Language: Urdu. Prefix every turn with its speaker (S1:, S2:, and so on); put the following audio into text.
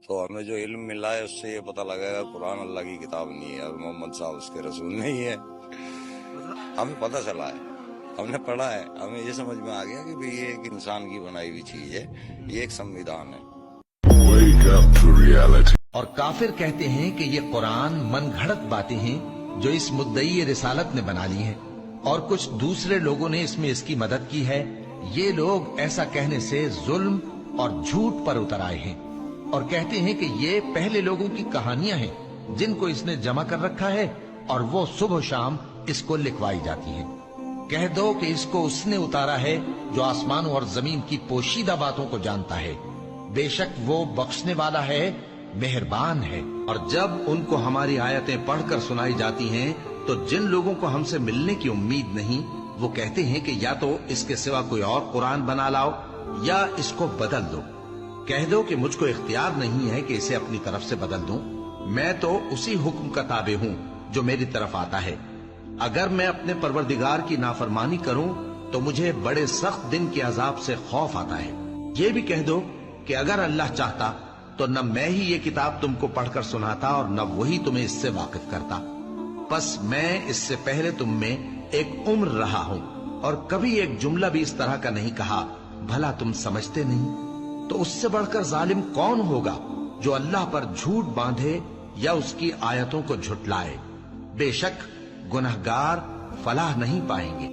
S1: تو ہمیں جو علم ملا ہے اس سے یہ پتہ لگے گا قرآن اللہ کی کتاب نہیں ہے اور محمد صاحب اس کے رسول نہیں ہے. ہمیں پتہ چلا ہے, ہم نے پڑھا ہے, ہمیں یہ سمجھ میں آ گیا کہ بھی یہ ایک انسان کی بنائی ہوئی چیز ہے, یہ ایک سمویدھان ہے.
S2: اور کافر کہتے ہیں کہ یہ قرآن من گھڑت باتیں ہیں جو اس مدعی رسالت نے بنا لی ہیں, اور کچھ دوسرے لوگوں نے اس میں اس کی مدد کی ہے. یہ لوگ ایسا کہنے سے ظلم اور جھوٹ پر اتر آئے ہیں, اور کہتے ہیں کہ یہ پہلے لوگوں کی کہانیاں ہیں جن کو اس نے جمع کر رکھا ہے, اور وہ صبح و شام اس کو لکھوائی جاتی ہیں. کہہ دو کہ اس کو اس نے اتارا ہے جو آسمانوں اور زمین کی پوشیدہ باتوں کو جانتا ہے. بے شک وہ بخشنے والا ہے, مہربان ہے. اور جب ان کو ہماری آیتیں پڑھ کر سنائی جاتی ہیں تو جن لوگوں کو ہم سے ملنے کی امید نہیں, وہ کہتے ہیں کہ یا تو اس کے سوا کوئی اور قرآن بنا لاؤ یا اس کو بدل دو. کہہ دو کہ مجھ کو اختیار نہیں ہے کہ اسے اپنی طرف سے بدل دوں, میں تو اسی حکم کا تابع ہوں جو میری طرف آتا ہے. اگر میں اپنے پروردگار کی نافرمانی کروں تو مجھے بڑے سخت دن کے عذاب سے خوف آتا ہے. یہ بھی کہہ دو کہ اگر اللہ چاہتا تو نہ میں ہی یہ کتاب تم کو پڑھ کر سناتا اور نہ وہی تمہیں اس سے واقف کرتا. پس میں اس سے پہلے تم میں ایک عمر رہا ہوں اور کبھی ایک جملہ بھی اس طرح کا نہیں کہا, بھلا تم سمجھتے نہیں؟ تو اس سے بڑھ کر ظالم کون ہوگا جو اللہ پر جھوٹ باندھے یا اس کی آیتوں کو جھٹلائے. بے شک گنہگار فلاح نہیں پائیں گے.